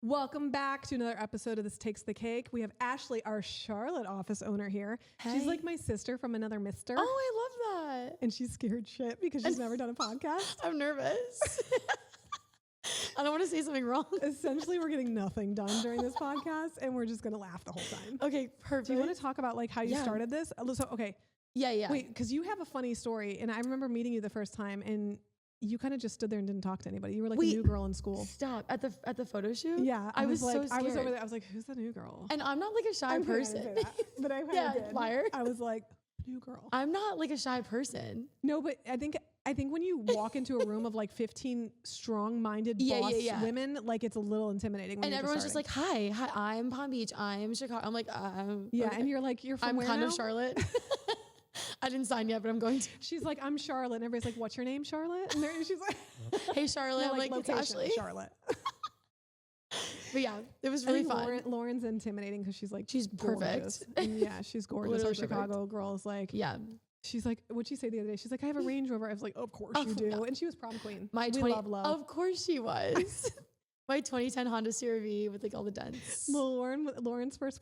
Welcome back to another episode of This Takes the Cake. We have Ashley, our Charlotte office owner here. Hey. She's like my sister from another mister. Oh, I love that. And she's scared shit because she's never done a podcast. I'm nervous. I don't want to say something wrong. Essentially, we're getting nothing done during this podcast, and we're just going to laugh the whole time. Okay, perfect. Do you want to talk about like how you started this? So, okay. Yeah. Wait, because you have a funny story, and I remember meeting you the first time, and you kind of just stood there and didn't talk to anybody. You were like the new girl in school. Stop. At the photo shoot? Yeah. I was like, so scared. I was over there. I was like, who's the new girl? And I'm not like a shy person. I didn't say that, but I yeah, did. liar. I was like, new girl. I'm not like a shy person. No, but I think when you walk into a room of like 15 strong-minded boss women, like it's a little intimidating. When and everyone's just like, hi, I'm Palm Beach. I'm Chicago. I'm like, yeah. okay. And you're like, you're from I'm where kind now? of Charlotte. I didn't sign yet, but I'm going to. She's like, I'm Charlotte. And everybody's like, what's your name, Charlotte? And she's like, hey, Charlotte. No, I'm like, it's Ashley. Charlotte. But yeah, it was really fun. Lauren's intimidating because she's like, she's gorgeous. perfect. And yeah, she's gorgeous. Our Chicago girl is like, yeah. She's like, what'd she say the other day? She's like, I have a Range Rover. I was like, of course you do. No. And she was prom queen. Love. Of course she was. My 2010 Honda CR-V with like all the dents. Lauren's first,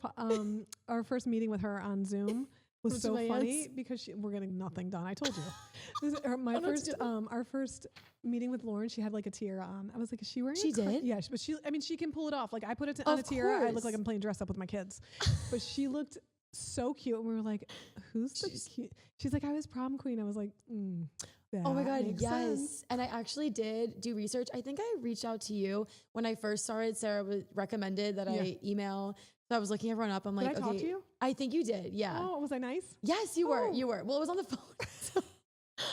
our first meeting with her on Zoom was so funny because we're getting nothing done. I told you. Our first meeting with Lauren, she had like a tiara on. I was like, is she wearing She did? Yeah, but she can pull it off. Like I put it on a tiara. I look like I'm playing dress up with my kids. But she looked so cute. And we were like, who's the cute? She's like, I was prom queen. I was like, oh my God, yes. Sense. And I actually did do research. I think I reached out to you when I first started. Sarah recommended that I email. So I was looking everyone up. I'm like, did I talk to you? I think you did. Yeah. Oh, was I nice? Yes, you were. You were. Well, it was on the phone. So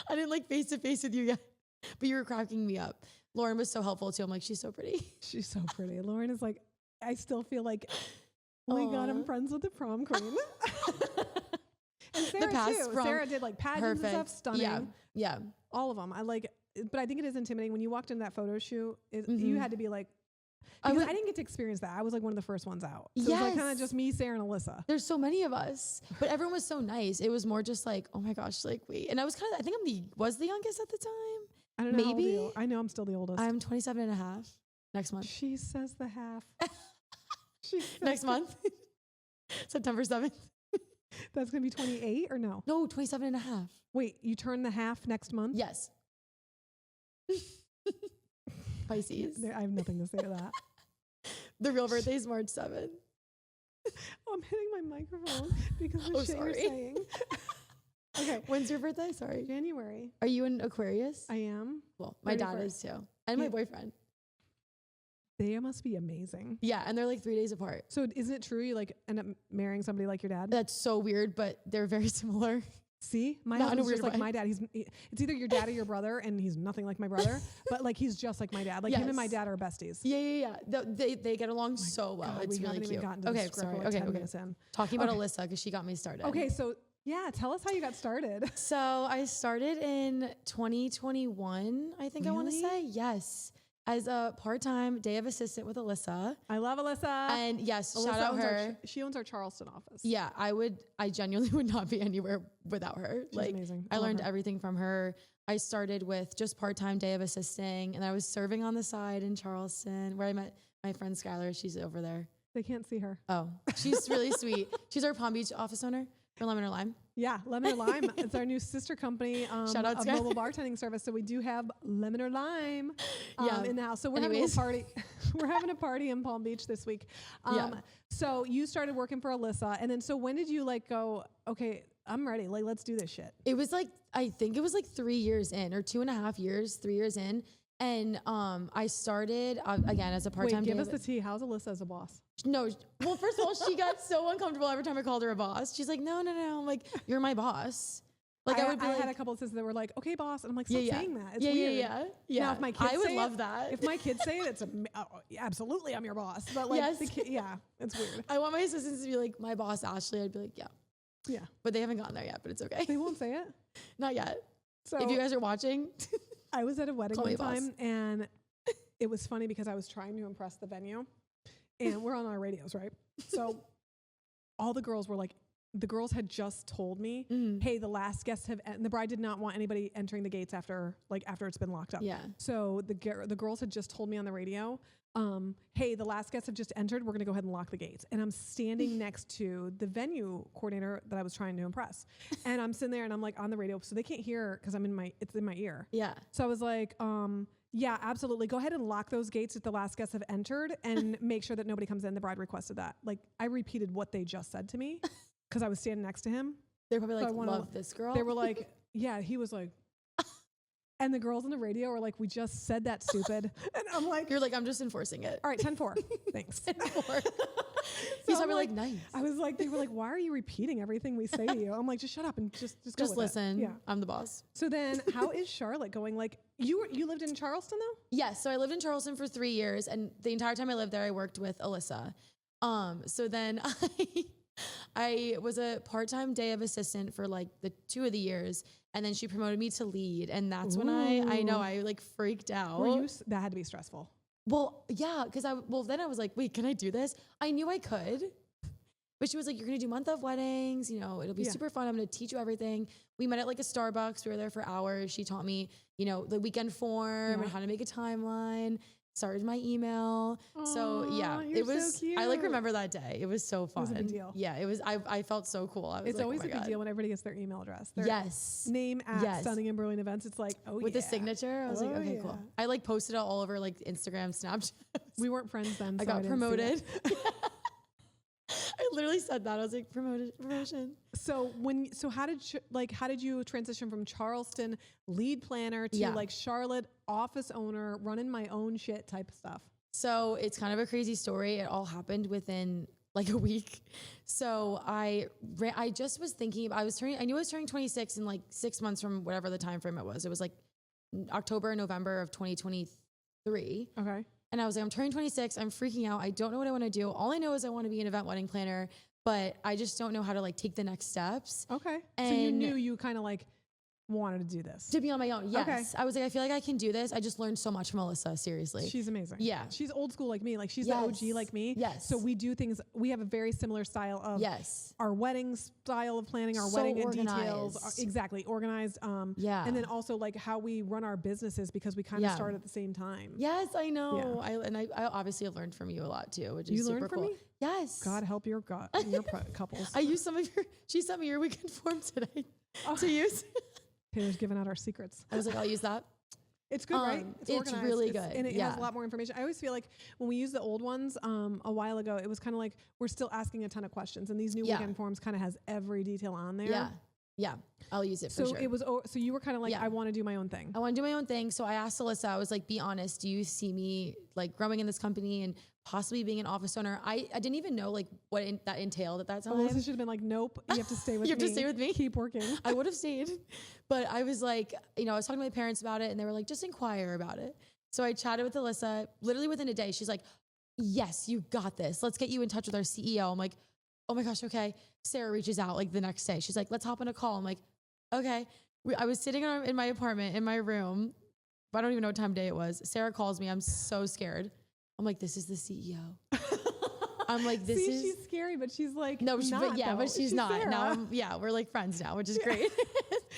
I didn't like face to face with you yet, but you were cracking me up. Lauren was so helpful too. I'm like, she's so pretty. She's so pretty. Lauren is like, I still feel like, oh my God, I'm friends with the prom queen. And Sarah too. Sarah did like pageants and stuff. Stunning. Yeah. All of them. But I think it is intimidating when you walked into that photo shoot. You had to be like, because I didn't get to experience that. I was like one of the first ones out. So it was like kind of just me, Sarah, and Alyssa. There's so many of us, but everyone was so nice. It was more just like, oh my gosh, like wait. And I was I think was the youngest at the time. I don't know. Maybe. I know I'm still the oldest. I'm 27 and a half next month. She says the half. Next month. September 7th. That's going to be 28 or no? No, 27 and a half. Wait, you turn the half next month? Yes. Pisces. I have nothing to say to that. The real birthday is March 7th. Oh, I'm hitting my microphone because of the shit you're saying. Okay. When's your birthday? Sorry. January. Are you an Aquarius? I am. Well, my dad is too. And my boyfriend. They must be amazing. Yeah, and they're like 3 days apart. So isn't it true you like end up marrying somebody like your dad? That's so weird, but they're very similar. See, my husband's just like my dad. It's either your dad or your brother, and he's nothing like my brother, but like he's just like my dad. Like him and my dad are besties. Yeah. They get along so well. God, it's really cute. Okay, sorry. Okay. Talking about Alyssa because she got me started. Okay, so yeah, tell us how you got started. So I started in 2021. I think I want to say yes. As a part-time day of assistant with Alyssa. I love Alyssa. And yes, Alyssa shout out her. She owns our Charleston office. Yeah, I genuinely would not be anywhere without her. She's amazing. I learned everything from her. I started with just part-time day of assisting, and I was serving on the side in Charleston where I met my friend Skylar. She's over there. They can't see her. Oh, she's really sweet. She's our Palm Beach office owner for Lemon or Lime. Yeah, Lemon or Lime. It's our new sister company Shout out of mobile bartending service. So we do have Lemon or Lime in the house. So we're having a party. We're having a party in Palm Beach this week. So you started working for Alyssa. And then so when did you like go, okay, I'm ready. Like, let's do this shit. It was like, I think it was like 3 years in or 2.5 years, 3 years in. And I started again as a part-time. Wait, give us the tea. How's Alyssa as a boss? No, well, first of all, she got so uncomfortable every time I called her a boss. She's like, no. I'm like, you're my boss. Like I had a couple of sisters that were like, okay, boss, and I'm like, stop saying that. It's weird. Yeah. Now, if my kids I would love that. If my kids say it, it's absolutely I'm your boss. But like, it's weird. I want my assistants to be like, my boss, Ashley. I'd be like, yeah. But they haven't gotten there yet. But it's okay. They won't say it. Not yet. So if you guys are watching. I was at a wedding one time, and it was funny because I was trying to impress the venue, and we're on our radios, right? So all the girls were like, the girls had just told me, hey, the last guests and the bride did not want anybody entering the gates after it's been locked up. Yeah. So the girls had just told me on the radio, hey, the last guests have just entered. We're going to go ahead and lock the gates. And I'm standing next to the venue coordinator that I was trying to impress. And I'm sitting there and I'm like on the radio. So they can't hear because it's in my ear. Yeah. So I was like, yeah, absolutely. Go ahead and lock those gates if the last guests have entered and make sure that nobody comes in. The bride requested that. Like I repeated what they just said to me because I was standing next to him. They're probably like, love this girl. They were like, yeah, he was like, and the girls on the radio are like, we just said that, stupid. And I'm like, you're like, I'm just enforcing it. All right, 10-4. Thanks. 10-4. He's probably like, nice. I was like, they were like, why are you repeating everything we say to you? I'm like, just shut up and just go with listen. It. Yeah. I'm the boss. So then how is Charlotte going? Like you lived in Charleston though? Yes. So I lived in Charleston for 3 years. And the entire time I lived there, I worked with Alyssa. So then I was a part-time day of assistant for like the 2 of the years. And then she promoted me to lead. And that's when I know I like freaked out. That had to be stressful. Well, yeah. Cause then I was like, wait, can I do this? I knew I could, but she was like, you're going to do month of weddings. You know, it'll be super fun. I'm going to teach you everything. We met at like a Starbucks. We were there for hours. She taught me, you know, the weekend form and how to make a timeline. Started my email. Aww, so yeah, it was, so cute. I like remember that day. It was so fun. It was a big deal. Yeah, it was, I felt so cool. I was it's like, always oh my a big God. deal when everybody gets their email address. Their name at Stunning and Brilliant Events. It's like, with the signature. I was like, okay, cool. I like posted it all over like Instagram, Snapchat. We weren't friends then. I got promoted. I literally said that. I was like, promotion. So how did you transition from Charleston lead planner to like Charlotte office owner, running my own shit type of stuff? So it's kind of a crazy story. It all happened within like a week. So I just was thinking, I knew I was turning 26 in like 6 months from whatever the time frame it was. It was like October, November of 2023. Okay. And I was like, I'm turning 26. I'm freaking out. I don't know what I want to do. All I know is I want to be an event wedding planner, but I just don't know how to like take the next steps. Okay. And so you knew you kind of like wanted to do this. To be on my own, yes. Okay. I was like, I feel like I can do this. I just learned so much from Alyssa, seriously. She's amazing. Yeah. She's old school like me. Like she's the OG like me. Yes. So we do things, we have a very similar style of our wedding style of planning, our wedding and details. Exactly. Organized. Yeah. And then also like how we run our businesses because we kind of start at the same time. Yes, I know. Yeah. I obviously have learned from you a lot too, which is super cool. Me? Yes. God help your couples. I used she sent me your weekend form today to use. Taylor's giving out our secrets. I was like, I'll use that. It's good, right? It's really good. And it has a lot more information. I always feel like when we used the old ones a while ago, it was kind of like we're still asking a ton of questions. And these new weekend forms kind of has every detail on there. Yeah. Yeah. I'll use it for sure. So you were kind of like, I want to do my own thing. I want to do my own thing. So I asked Alyssa, I was like, be honest, do you see me like growing in this company and possibly being an office owner? I didn't even know like what that entailed at that time. Alyssa should have been like, nope, you have to stay with me. You have to stay with me. Keep working. I would have stayed. But I was like, I was talking to my parents about it and they were like, just inquire about it. So I chatted with Alyssa literally within a day. She's like, yes, you got this. Let's get you in touch with our CEO. I'm like, oh my gosh. Okay. Sarah reaches out like the next day. She's like, let's hop on a call. I'm like, okay. I was sitting in my apartment in my room. I don't even know what time of day it was. Sarah calls me. I'm so scared. I'm like, this is the CEO. I'm like, she's scary, but she's like, no, but she's not. Sarah. Now we're like friends now, which is great.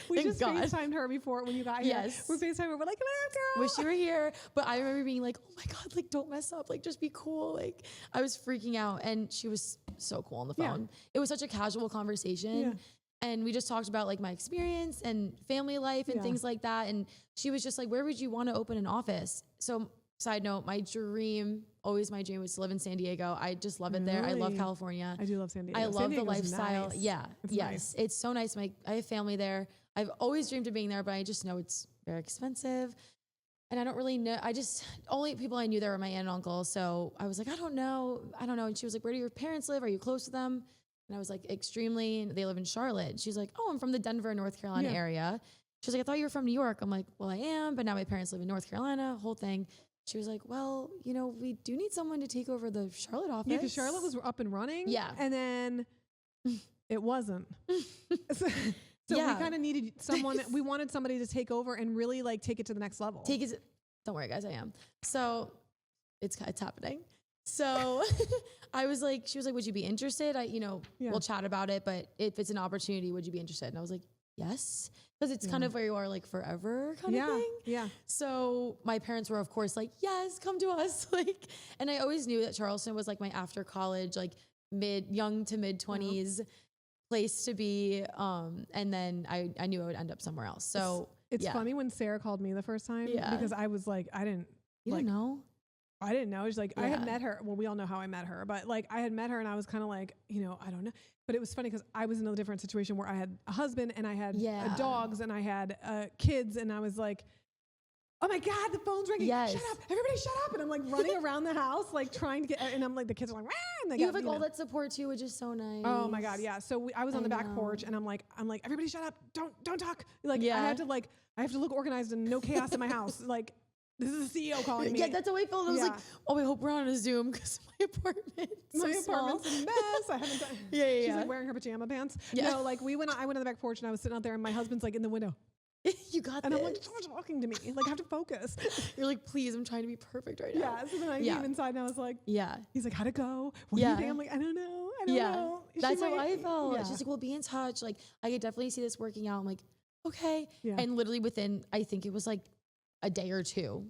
We just FaceTimed her before when you got here. Yes. We FaceTimed her. We're like, come on, girl. Wish you were here. But I remember being like, oh my God, like, don't mess up. Like, just be cool. Like, I was freaking out. And she was so cool on the phone. Yeah. It was such a casual conversation. Yeah. And we just talked about like my experience and family life and things like that. And she was just like, where would you want to open an office? So side note, always my dream was to live in San Diego. I just love it there. I love California. I do love San Diego. I love the lifestyle. Nice. Yeah. It's nice. It's so nice. I have family there. I've always dreamed of being there, but I just know it's very expensive. And I don't really know. Only people I knew there were my aunt and uncle. So I was like, I don't know. And she was like, where do your parents live? Are you close to them? And I was like, extremely. And they live in Charlotte. And she's like, oh, I'm from the Denver, North Carolina area. She's like, I thought you were from New York. I'm like, well, I am. But now my parents live in North Carolina, whole thing. She was like, well, we do need someone to take over the Charlotte office. Yeah, because Charlotte was up and running. Yeah. And then it wasn't. So we kind of needed someone. We wanted somebody to take over and really like take it to the next level. Don't worry, guys, I am. So it's happening. So she was like, would you be interested? We'll chat about it, but if it's an opportunity, would you be interested? And I was like, yes. because it's kind of where you are like forever kind of thing. Yeah. So my parents were of course like, yes, come to us. Like, and I always knew that Charleston was like my after college, like young to mid 20s place to be. And then I knew I would end up somewhere else. So it's funny when Sarah called me the first time because I was like, you didn't know? I didn't know. She's like, I had met her. Well, we all know how I met her, but like I had met her and I was kind of like, I don't know. But it was funny because I was in a different situation where I had a husband and I had dogs and I had kids and I was like, oh my God, the phone's ringing. Yes. Shut up. Everybody shut up. And I'm like running around the house, like trying to get, and I'm like, the kids are like, Wah! And they you have like all that support too, which is so nice. Oh my God. Yeah. So I was on the back porch and I'm like, everybody shut up. Don't talk. Like I have to look organized and no chaos in my house. Like, this is the CEO calling me. Yeah, that's how I felt. I was like, oh, I hope we're on a Zoom because my apartment's a mess. I haven't done. She's like wearing her pajama pants. Yeah. No, like I went on the back porch and I was sitting out there and my husband's like in the window. You got and this. I'm like, stop talking to me. Like I have to focus. You're like, please, I'm trying to be perfect right now. Yeah. So then I came inside and I was like, he's like, how'd it go? What do you think? I'm like, I don't know. That's how I felt. Yeah. She's like, we'll be in touch. Like I could definitely see this working out. I'm like, okay. Yeah. And literally within, I think it was like a day or two,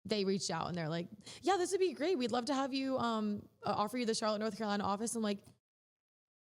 they reached out and they're like, yeah, this would be great. We'd love to have you offer you the Charlotte, North Carolina office. I'm like,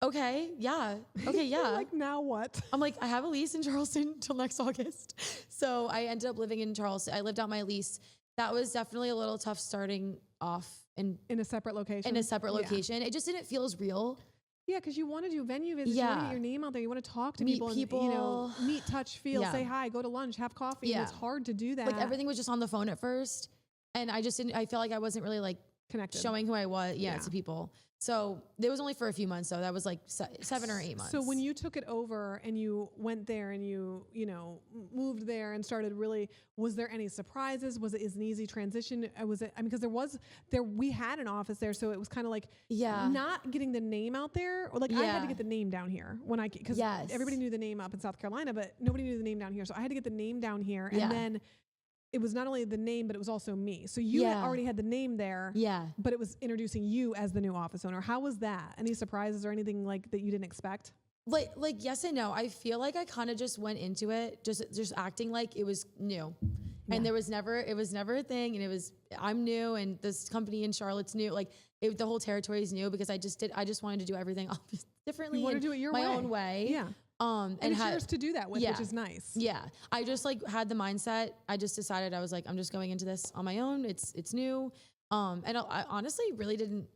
okay, yeah. Like now what? I'm like, I have a lease in Charleston till next August. So I ended up living in Charleston. I lived out my lease. That was definitely a little tough starting off in a separate location. It just didn't feel as real. Yeah, because you want to do venue visits, you want to get your name out there, you want to talk to people, and, meet, touch, feel, say hi, go to lunch, have coffee. Yeah. It's hard to do that. Like everything was just on the phone at first, and I felt like I wasn't really like connected, showing who I was, to people. So it was only for a few months, though. That was like 7 or 8 months. So when you took it over and you went there and you moved there and started really, was there any surprises? Was it an easy transition? Was it? I mean, because we had an office there, so it was kind of like not getting the name out there, or like I had to get the name down here because everybody knew the name up in South Carolina, but nobody knew the name down here. So I had to get the name down here, and then it was not only the name, but it was also me. So you had already had the name there, but it was introducing you as the new office owner. How was that? Any surprises or anything like that you didn't expect? Like yes and no. I feel like I kind of just went into it, just acting like it was new. Yeah. And it was never a thing. And I'm new and this company in Charlotte's new. Like the whole territory is new because I just wanted to do everything differently. You want to do it your way. My own way. Yeah. And it's yours to do that with, which is nice. Yeah. I just like had the mindset. I just decided I was like, I'm just going into this on my own. It's new. And I honestly really didn't,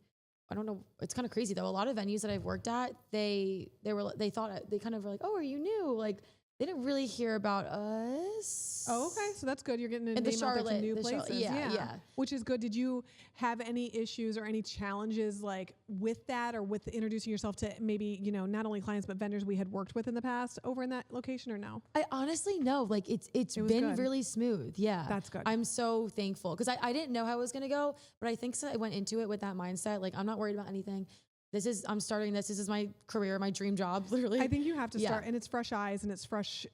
I don't know. It's kind of crazy though. A lot of venues that I've worked at, they kind of were like, oh, are you new? Like they didn't really hear about us. Oh, okay. So that's good. You're getting a name out there to new places. Yeah. Which is good. Did you have any issues or any challenges like with that or with introducing yourself to maybe, not only clients, but vendors we had worked with in the past over in that location or no? I honestly know. Like it been really smooth. Yeah. That's good. I'm so thankful because I didn't know how it was going to go, but I think I went into it with that mindset. Like I'm not worried about anything. I'm starting this. This is my career, my dream job, literally. I think you have to start, and it's fresh eyes and it's fresh,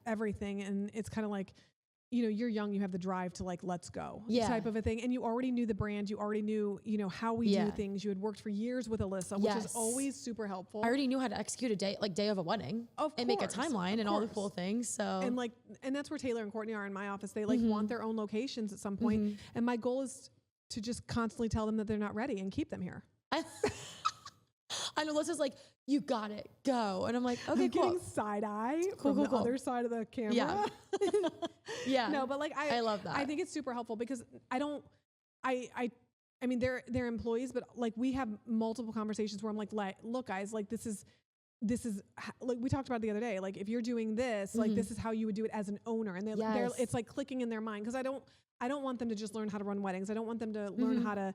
everything. And it's kind of like, you're young, you have the drive to like, let's go type of a thing. And you already knew the brand. You already knew, how we do things. You had worked for years with Alyssa, which is always super helpful. I already knew how to execute day of a wedding and make a timeline and all the cool things. So, and that's where Taylor and Courtney are in my office. They want their own locations at some point. And my goal is to just constantly tell them that they're not ready and keep them here. I know Alyssa's like, you got it, go. And I'm like, okay, I'm getting side eye from the other side of the camera. Yeah. Yeah. No, but like, I love that. I think it's super helpful because I mean, they're employees, but like we have multiple conversations where I'm like, look guys, like this is like we talked about the other day, like if you're doing this, like this is how you would do it as an owner. And they're it's like clicking in their mind. Cause I don't want them to just learn how to run weddings. I don't want them to learn how to,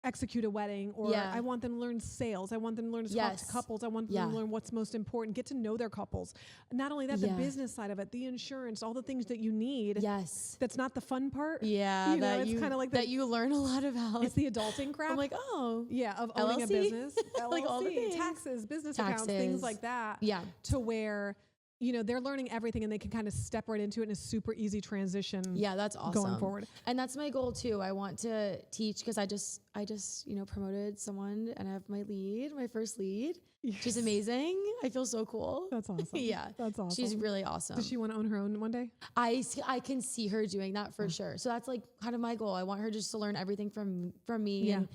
execute a wedding, or I want them to learn sales. I want them to learn to talk to couples. I want them to learn what's most important, get to know their couples. Not only that, the business side of it, the insurance, all the things that you need. Yes. That's not the fun part. Yeah. It's kind of like that you learn a lot about. It's the adulting crap. I'm like, oh. Yeah. Of owning LLC? A business. LLC, like all the things. Taxes, business accounts, things like that. Yeah. To where you know, they're learning everything and they can kind of step right into it in a super easy transition. Yeah, that's awesome. Going forward. And that's my goal too. I want to teach because I just, you know, promoted someone and I have my first lead. Yes. She's amazing. I feel so cool. That's awesome. Yeah. That's awesome. She's really awesome. Does she want to own her own one day? I can see her doing that for sure. So that's like kind of my goal. I want her just to learn everything from me and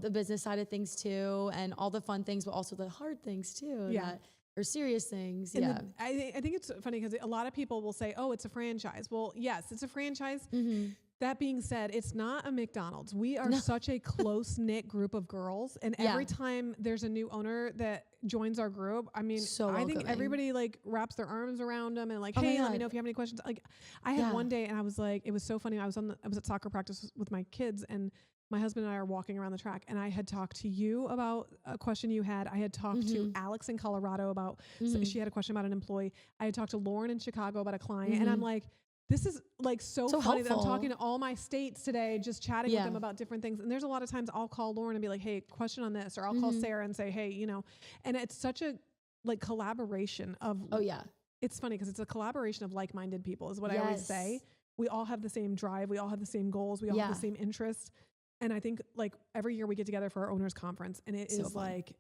the business side of things too, and all the fun things, but also the hard things too. Yeah. Or serious things. And I think it's funny because a lot of people will say, oh, it's a franchise. Well, yes, it's a franchise. Mm-hmm. That being said, it's not a McDonald's. We are such a close-knit group of girls. And every time there's a new owner that joins our group, I mean, I think everybody like wraps their arms around them and like, hey, let me know if you have any questions. Like I had one day and I was like, it was so funny. I was at soccer practice with my kids and my husband and I are walking around the track and I had talked to you about a question you had. I had talked to Alex in Colorado about, so she had a question about an employee. I had talked to Lauren in Chicago about a client and I'm like, this is like so funny that I'm talking to all my states today, just chatting with them about different things. And there's a lot of times I'll call Lauren and be like, hey, question on this, or I'll call Sarah and say, hey, you know, and it's such a like collaboration of, it's funny because it's a collaboration of like-minded people is what I always say. We all have the same drive. We all have the same goals. We all have the same interests. And I think like every year we get together for our owners conference and it is like,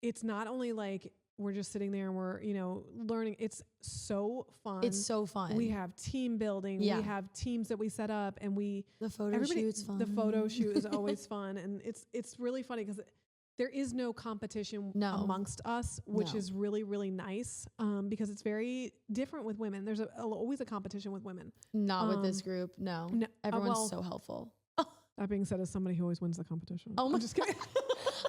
it's not only like, we're just sitting there and we're, you know, learning. It's so fun. It's so fun. We have team building. Yeah. We have teams that we set up and the photo shoot's fun. The photo shoot is always fun. And it's really funny because there is no competition amongst us, which is really, really nice. Because it's very different with women. There's always a competition with women. Not with this group. No. Everyone's so helpful. That being said, as somebody who always wins the competition. Oh, I'm just kidding.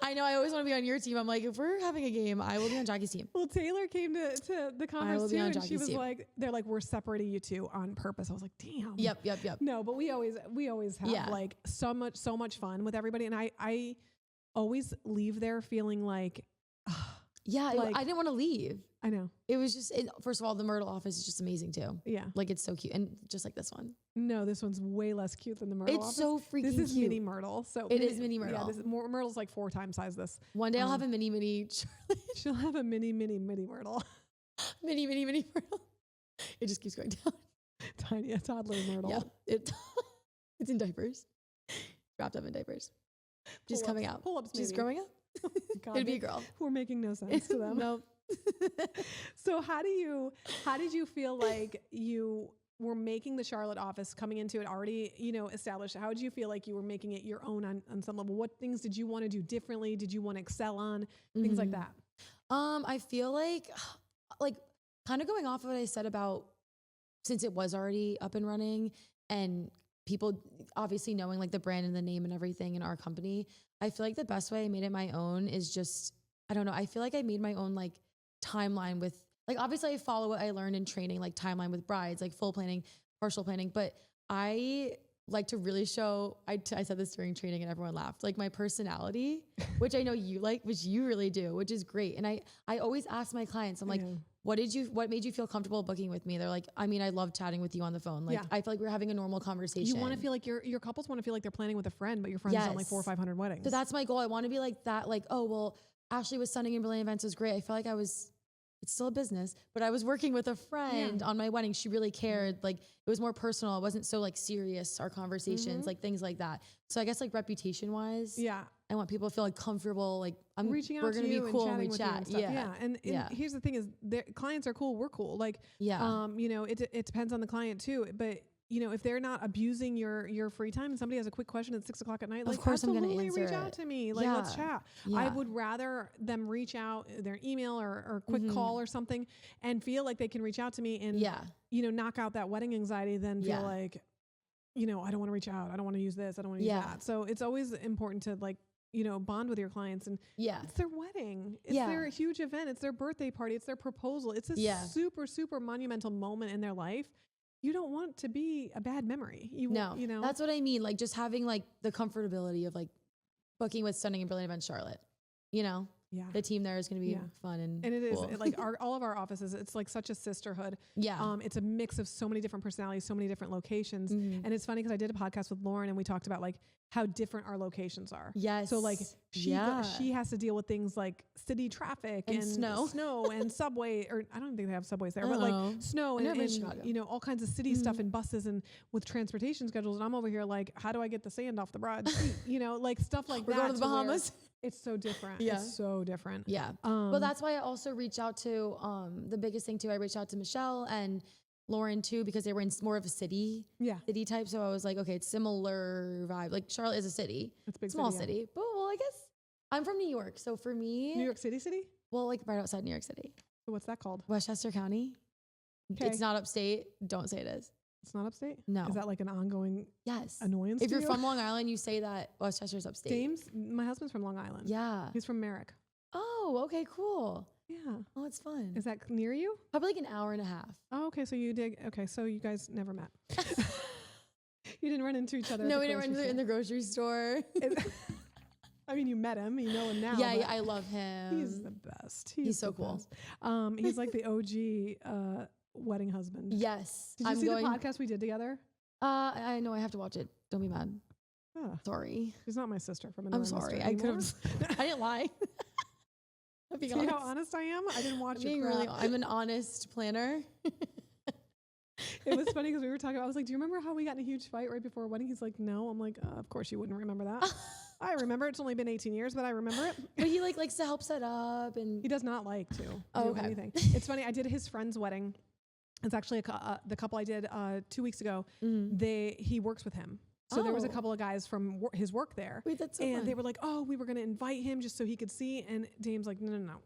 I know. I always want to be on your team. I'm like, if we're having a game, I will be on Jackie's team. Well, Taylor came to the conference too, and she was like, "They're like, we're separating you two on purpose." I was like, "Damn." Yep. No, but we always have like so much fun with everybody, and I always leave there feeling like, like, I didn't want to leave. I know. It was just, first of all, the Myrtle office is just amazing too. Yeah. Like it's so cute. And just like this one. No, this one's way less cute than the Myrtle office. It's so freaking cute. This is mini Myrtle. So it is mini Myrtle. Yeah, this is Myrtle's like 4 times size this. One day I'll have a mini Charlie. She'll have a mini Myrtle. mini Myrtle. It just keeps going down. Tiny, a toddler Myrtle. Yeah. It's in diapers. Wrapped up in diapers. She's coming out. Pull-ups maybe. She's growing up. God, it'd be a girl. We're making no sense to them. Nope. So how did you feel like you were making the Charlotte office, coming into it already, you know, established? How did you feel like you were making it your own on some level? What things did you want to do differently? Did you want to excel on? Things like that. I feel like kind of going off of what I said about, since it was already up and running and people obviously knowing like the brand and the name and everything in our company, I feel like the best way I made it my own is just, I don't know. I feel like I made my own like timeline with, like, obviously I follow what I learned in training, like timeline with brides, like full planning, partial planning. But I like to really show, I said this during training and everyone laughed, like my personality, which I know you like, which you really do, which is great. And I always ask my clients, I'm like, what made you feel comfortable booking with me? They're like, I mean, I love chatting with you on the phone. Like, I feel like we're having a normal conversation. You want to feel like your couples want to feel like they're planning with a friend, but your friend's on like 400 or 500 weddings. So that's my goal. I want to be like that. Like, oh, well, Ashley was stunning and brilliant events was great. I felt like it's still a business, but I was working with a friend on my wedding. She really cared. Like it was more personal. It wasn't so like serious, our conversations, like things like that. So I guess like reputation wise, I want people to feel like comfortable. Like I'm reaching out. We're going to be cool when we chat. And here's the thing is clients are cool. We're cool. Like, you know, it depends on the client too, but you know, if they're not abusing your free time and somebody has a quick question at 6 o'clock at night, like, of course I'm going to answer reach out to me. Like, let's chat. I would rather them reach out their email or quick call or something and feel like they can reach out to me and, you know, knock out that wedding anxiety than feel like, you know, I don't want to reach out. I don't want to use this. I don't want to use that. So it's always important to like, you know, bond with your clients and it's their wedding. It's their huge event. It's their birthday party. It's their proposal. It's a super, super monumental moment in their life. You don't want to be a bad memory. You know, that's what I mean. Like just having like the comfortability of like booking with Stunning and Brilliant Events Charlotte, you know? Yeah. The team there is going to be fun and it is cool. like all of our offices. It's like such a sisterhood. Yeah. It's a mix of so many different personalities, so many different locations. And it's funny because I did a podcast with Lauren and we talked about like how different our locations are. Yes. So like she has to deal with things like city traffic and snow and subway, or I don't think they have subways there, but like snow and you know, all kinds of city stuff and buses and with transportation schedules. And I'm over here like, how do I get the sand off the broad street? You know, like stuff like We're that. going to the Bahamas. It's so different. Yeah. It's so different. Yeah. Well, that's why I also reached out to, the biggest thing too, I reached out to Michelle and Lauren too, because they were in more of a city type. So I was like, okay, it's similar vibe. Like Charlotte is a city. It's a big small city. But well, I guess I'm from New York. So for me, New York City? Well, like right outside New York City. So what's that called? Westchester County. Okay. It's not upstate. Don't say it is. It's not upstate? No. Is that like an ongoing annoyance If to you're you? from Long Island, you say that Westchester's upstate. James, my husband's from Long Island. Yeah. He's from Merrick. Oh, okay, cool. Yeah. Oh, it's fun. Is that near you? Probably like an hour and a half. Oh, okay. So so you guys never met. You didn't run into each other. No, we didn't run into in the grocery store. I mean, you met him. You know him now. Yeah, I love him. He's the best. He's so cool. He's like the OG wedding husband. Yes. Did you see the podcast we did together? I know. I have to watch it. Don't be mad. Sorry. She's not my sister from another. I'm sorry. I could have. I didn't lie. See how honest I am? I didn't watch it. I'm an honest planner. It was funny because we were talking. I was like, "Do you remember how we got in a huge fight right before a wedding?" He's like, "No." I'm like, "Of course you wouldn't remember that." I remember. It's only been 18 years, but I remember it. But he likes to help set up, and he does not like to do anything. It's funny. I did his friend's wedding. It's actually the couple I did 2 weeks ago. He works with him. So there was a couple of guys from his work there. Wait, that's so fun. They were like, "Oh, we were going to invite him just so he could see." And Dame's like, "No.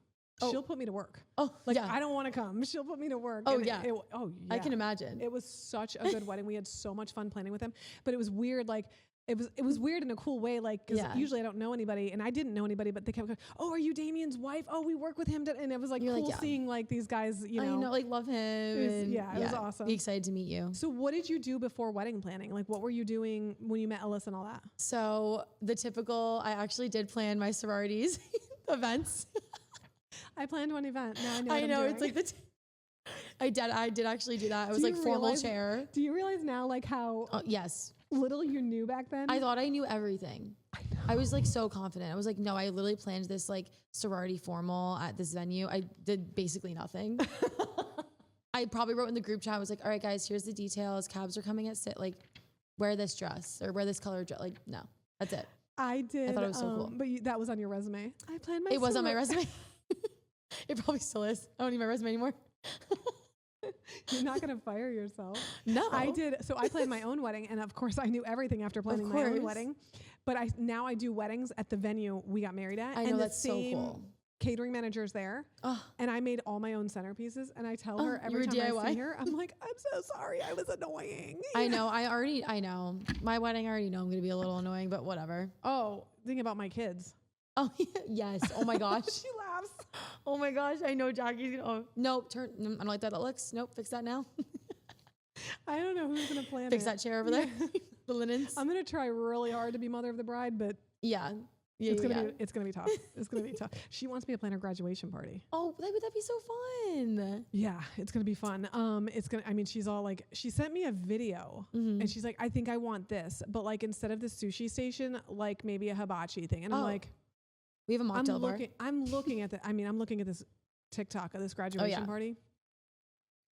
She'll put me to work. I don't want to come. She'll put me to work." I can imagine. It was such a good wedding. We had so much fun planning with him, but it was weird. Like it was weird in a cool way. Like, cause usually I don't know anybody and I didn't know anybody, but they kept going, "Oh, are you Damien's wife? Oh, we work with him." And it was like cool seeing like these guys, you know. I know, like love him. It was awesome. Be excited to meet you. So what did you do before wedding planning? Like what were you doing when you met Alyssa and all that? So I actually did plan my sororities events. I planned one event. Now I know it's like I did actually do that. I was like formal chair. Do you realize now like how yes. little you knew back then? I thought I knew everything. I know. I was like so confident. I was like, no, I literally planned this like sorority formal at this venue. I did basically nothing. I probably wrote in the group chat. I was like, all right, guys, here's the details. Cabs are coming at like wear this dress or wear this color dress. Like, no, that's it. I did. I thought it was so cool. But that was on your resume. I planned my. It was on my resume. It probably still is. I don't need my resume anymore. You're not going to fire yourself. No. I did. So I planned my own wedding. And of course, I knew everything after planning my own wedding. But now I do weddings at the venue we got married at. I know, that's so cool. Catering manager's there. And I made all my own centerpieces. And I tell her every time I see her, I'm like, "I'm so sorry. I was annoying." I know. I know. My wedding, I already know I'm going to be a little annoying, but whatever. Oh, think about my kids. Oh, yes. Oh, my gosh. She laughs. Oh, my gosh. I know Jackie's going to... Nope. I don't like that. That looks... Nope. Fix that now. I don't know who's going to plan Fix that chair over there. The linens. I'm going to try really hard to be mother of the bride, but... Yeah. It's gonna be tough. It's gonna be tough. She wants me to plan her graduation party. Oh, that'd be so fun. Yeah, it's gonna be fun. She's all like, she sent me a video and she's like, "I think I want this, but like instead of the sushi station, like maybe a hibachi thing." And I'm like, we have a mocktail bar. I'm looking at I'm looking at this TikTok of this graduation party.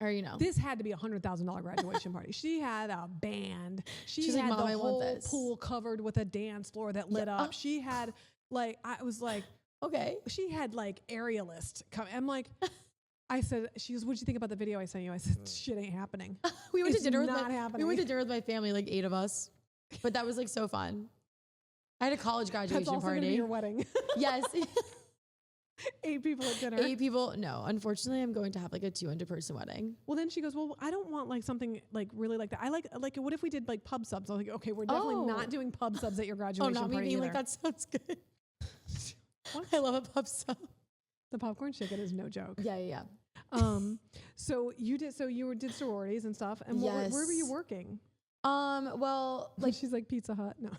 Or you know, this had to be $100,000 graduation party. She had a band. She's had like, Mom, the whole pool covered with a dance floor that lit up. She had like, I was like, okay. She had like aerialist come. I'm like, she goes, "What'd you think about the video I sent you?" I said, "Shit ain't happening." We went to dinner with my family, like 8 of us, but that was like so fun. I had a college graduation That's also party. Gonna be your wedding. Yes. 8 people at dinner. 8 people. No, unfortunately, I'm going to have like a 200-person wedding. Well, then she goes, "Well, I don't want like something like really like that. I like what if we did like pub subs?" I was like, "Okay, we're definitely not doing pub subs at your graduation party." Not me being like, that sounds good. I love a pub sub. The popcorn chicken is no joke. Yeah. So you did sororities and stuff. And where were you working? Well, like she's like Pizza Hut. No.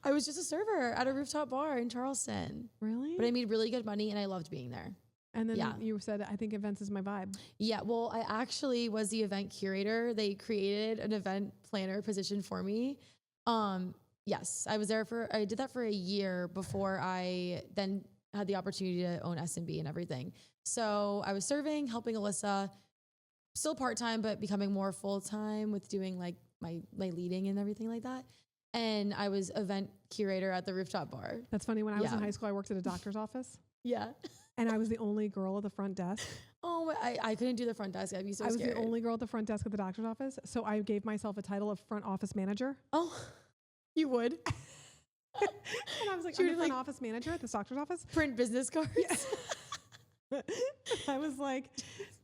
I was just a server at a rooftop bar in Charleston. Really? But I made really good money and I loved being there. And then you said, I think events is my vibe. Yeah, well, I actually was the event curator. They created an event planner position for me. Yes, I did that for a year before I then had the opportunity to own S&B and everything. So I was serving, helping Alyssa, still part-time, but becoming more full-time with doing like my leading and everything like that. And I was event curator at the rooftop bar. That's funny. When I was in high school, I worked at a doctor's office. Yeah. And I was the only girl at the front desk. Oh, I couldn't do the front desk. I'd be so scared. I was the only girl at the front desk at the doctor's office. So I gave myself a title of front office manager. Oh, you would? And I was like, I'm the front office manager at the doctor's office. Print business cards. Yeah. I was like,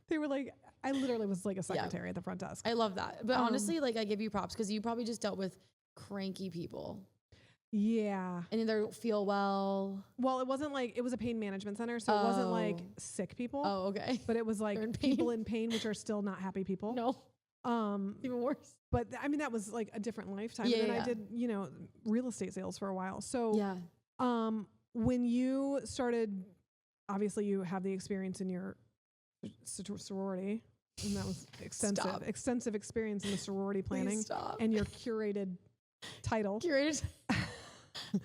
they were like, I literally was like a secretary at the front desk. I love that. But honestly, like I give you props because you probably just dealt with cranky people. Yeah. And they don't feel well. Well, it wasn't like, it was a pain management center. So it wasn't like sick people. Oh, okay. But it was like people in pain, which are still not happy people. No. Even worse. But I mean, that was like a different lifetime. And then I did, real estate sales for a while. So when you started, obviously you have the experience in your sorority. And that was extensive experience in the sorority planning and your curated title. Curated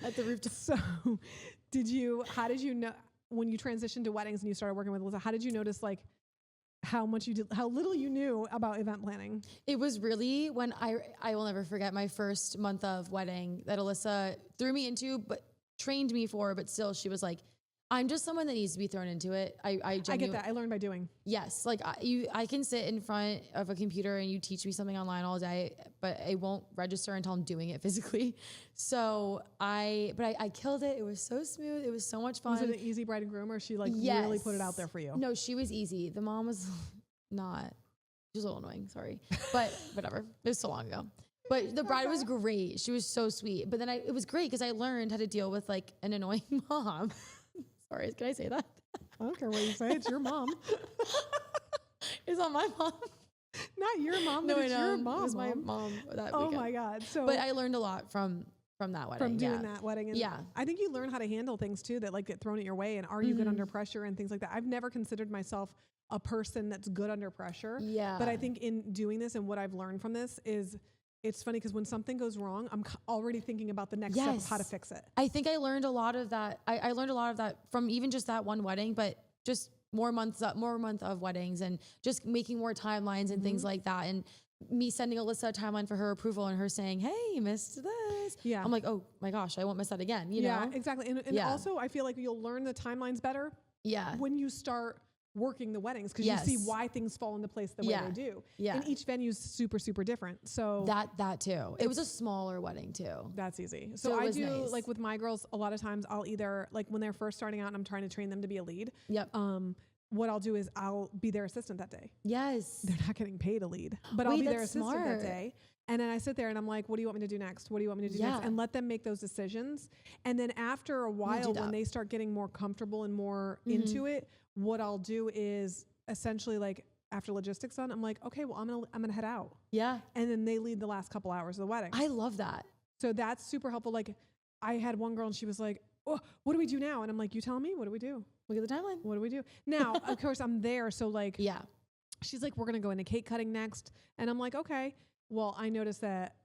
at the rooftop. So how did you know when you transitioned to weddings and you started working with Alyssa, how did you notice like how little you knew about event planning? It was really when I will never forget my first month of wedding that Alyssa threw me into, but trained me for, but still she was like, I'm just someone that needs to be thrown into it. I get that. I learned by doing. Yes. Like I can sit in front of a computer and you teach me something online all day, but it won't register until I'm doing it physically. So I killed it. It was so smooth. It was so much fun. Was it an easy bride and groom or she like really put it out there for you? No, she was easy. The mom was not. She was a little annoying. Sorry. But whatever. It was so long ago. But the bride was great. She was so sweet. But then it was great because I learned how to deal with like an annoying mom. Sorry, can I say that? I don't care what you say. It's your mom. It's not my mom. Not your mom. No, it's your mom. It was my mom that weekend. Oh my God. But I learned a lot from that wedding. From doing that wedding. And I think you learn how to handle things too that like get thrown at your way and are you good under pressure and things like that. I've never considered myself a person that's good under pressure. Yeah. But I think in doing this and what I've learned from this is it's funny because when something goes wrong, I'm already thinking about the next step of how to fix it. I think I learned a lot of that. I learned a lot of that from even just that one wedding, but just more month of weddings and just making more timelines and things like that. And me sending Alyssa a timeline for her approval and her saying, hey, you missed this. Yeah. I'm like, oh my gosh, I won't miss that again. You know? Exactly. And also I feel like you'll learn the timelines better. Yeah. When you start working the weddings because you see why things fall into place the way they do. Yeah. And each venue's super, super different. So that too. It was a smaller wedding too. That's easy. So I do like with my girls, a lot of times I'll either like when they're first starting out and I'm trying to train them to be a lead. Yep. What I'll do is I'll be their assistant that day. Yes. They're not getting paid a lead, but I'll be their assistant that day. And then I sit there and I'm like, what do you want me to do next? What do you want me to do next? And let them make those decisions. And then after a while, when they start getting more comfortable and more into it, what I'll do is essentially like after logistics done, I'm like, okay, well, I'm gonna head out. Yeah. And then they lead the last couple hours of the wedding. I love that. So that's super helpful. Like I had one girl and she was like, oh, what do we do now? And I'm like, you tell me, what do we do? Look at the timeline. What do we do? Now, of course I'm there. So like, she's like, we're going to go into cake cutting next. And I'm like, okay, well, I noticed that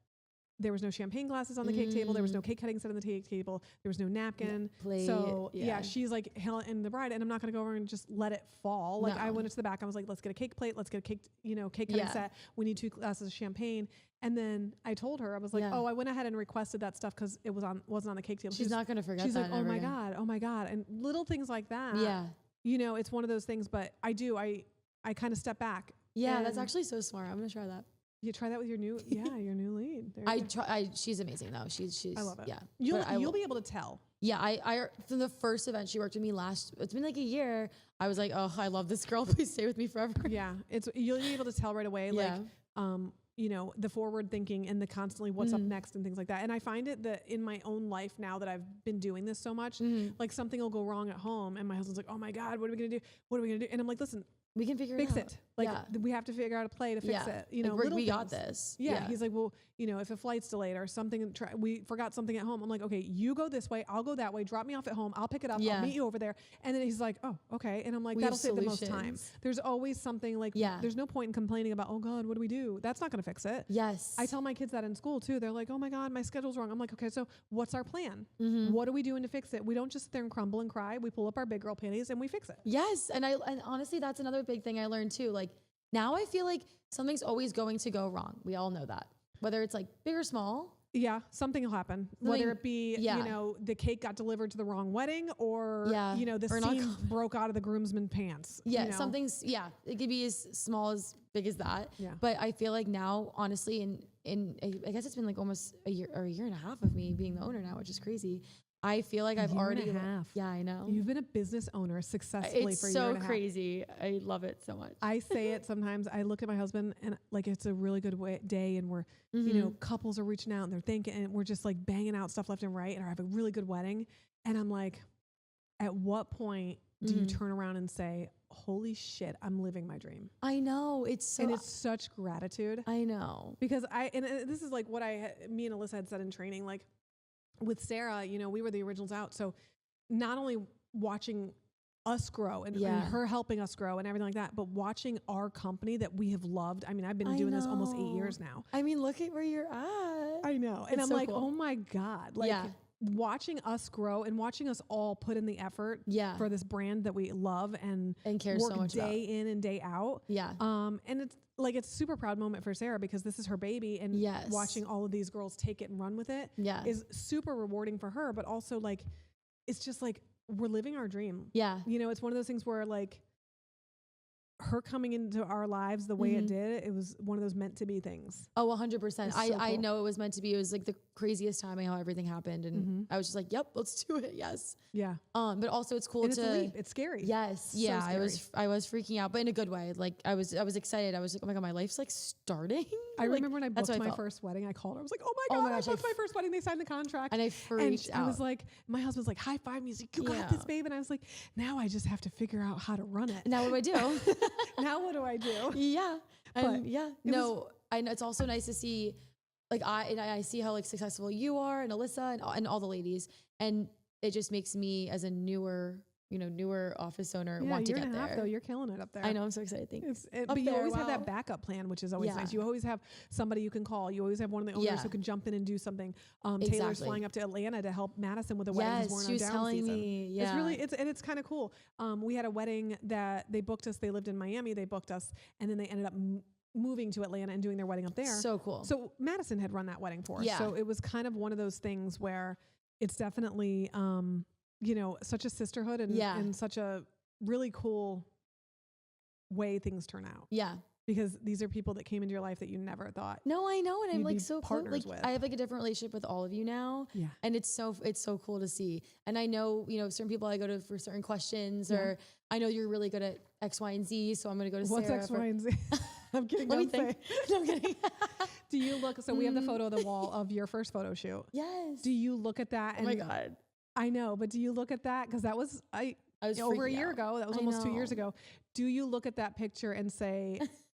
there was no champagne glasses on the cake table. There was no cake cutting set on the cake table. There was no napkin. Plate, so she's like, hell, and the bride, and I'm not going to go over and just let it fall. Like I went to the back. I was like, let's get a cake plate. Let's get a cake, cake cutting set. We need 2 glasses of champagne. And then I told her, I was like, oh, I went ahead and requested that stuff because it wasn't on the cake table. She's not going to forget that. She's like, oh my God. And little things like that. Yeah. It's one of those things, but I kind of step back. Yeah. That's actually so smart. I'm going to try that. You try that with your new, your new lead. She's amazing though. She's. I love it. Yeah, you'll be able to tell. Yeah, I from the first event she worked with me it's been like a year. I was like, oh, I love this girl. Please stay with me forever. Yeah, you'll be able to tell right away. Like, the forward thinking and the constantly what's up next and things like that. And I find it that in my own life now that I've been doing this so much, like something will go wrong at home and my husband's like, oh my God, what are we gonna do? What are we gonna do? And I'm like, listen, we can fix it. Like we have to figure out a play to fix it. You know, like we got this. Yeah. He's like, well, you know, if a flight's delayed or something, we forgot something at home. I'm like, okay, you go this way. I'll go that way. Drop me off at home. I'll pick it up. I'll meet you over there. And then he's like, oh, okay. And I'm like, that'll save the most time. There's always something like, there's no point in complaining about, oh God, what do we do? That's not going to fix it. Yes. I tell my kids that in school too. They're like, oh my God, my schedule's wrong. I'm like, okay, so what's our plan? What are we doing to fix it? We don't just sit there and crumble and cry. We pull up our big girl panties and we fix it. Yes. And honestly, that's another big thing I learned too. Like now I feel like something's always going to go wrong. We all know that. Whether it's like big or small. Yeah, something will happen. Whether it be, you know, the cake got delivered to the wrong wedding or, you know, the seam broke out of the groomsman's pants. Yeah, you know? It could be as small as big as that. Yeah. But I feel like now, honestly, I guess it's been like almost a year and a half of me being the owner now, which is crazy. I feel like I've already, yeah, I know. You've been a business owner successfully for a year and a half. It's so crazy. I love it so much. I say it sometimes. I look at my husband and like, it's a really good day. And we're, you know, couples are reaching out and they're thinking, and we're just like banging out stuff left and right. And I have a really good wedding. And I'm like, at what point do you turn around and say, holy shit, I'm living my dream? I know. And it's such gratitude. I know. Because this is like what me and Alyssa had said in training, like, with Sarah, you know, we were the originals out. So not only watching us grow and her helping us grow and everything like that, but watching our company that we have loved. I mean, I've been doing this almost 8 years now. I mean, look at where you're at. I know. And I'm so like, cool. Oh my God. Like watching us grow and watching us all put in the effort for this brand that we love and care work so much day in and day out. Yeah. And it's like, it's a super proud moment for Sarah because this is her baby, and watching all of these girls take it and run with it is super rewarding for her, but also like, it's just like, we're living our dream. Yeah. You know, it's one of those things where like her coming into our lives the way it did, it was one of those meant to be things. Oh, 100%. I know it was meant to be. It was like the craziest timing how everything happened. And I was just like, yep, let's do it. Yes. Yeah. But also it's cool and it's a leap. It's scary. Yes. So yeah. Scary. I was freaking out, but in a good way. Like I was excited. I was like, oh my God, my life's like starting. I remember when I booked my first wedding, I called her. I was like, oh my God, I booked my first wedding. They signed the contract. And I freaked out. I was like, my husband's like, high five me. He's like, you got this, babe. And I was like, now I just have to figure out how to run it. Now what do I do? Now what do I do? Yeah. No, I know it's also nice to see, like, I see how like successful you are and Alyssa and all the ladies. And it just makes me as a newer office owner want to get there. Though, you're killing it up there. I know. I'm so excited. Thanks. But you always have that backup plan, which is always nice. You always have somebody you can call. You always have one of the owners who can jump in and do something. Taylor's flying up to Atlanta to help Madison with a wedding. Yes, she was telling me. Yeah. It's really, it's kind of cool. We had a wedding that they booked us. They lived in Miami. They booked us, and then they ended up moving to Atlanta and doing their wedding up there. So cool. So Madison had run that wedding for us. Yeah. So it was kind of one of those things where it's definitely, you know, such a sisterhood and such a really cool way things turn out. Yeah. Because these are people that came into your life that you never thought. No, I know. And I'm like so close. Like I have like a different relationship with all of you now. Yeah. And it's so cool to see. And I know, you know, certain people I go to for certain questions or I know you're really good at X, Y, and Z. So I'm going to go to What's Sarah. What's X, Y, and Z? I'm kidding. Let me think. No, I'm kidding. Do you look, so we have the photo of the wall of your first photo shoot. Yes. Do you look at that? And oh my God. I know, but do you look at that? Because that was, I was over a year ago. That was almost 2 years ago. Do you look at that picture and say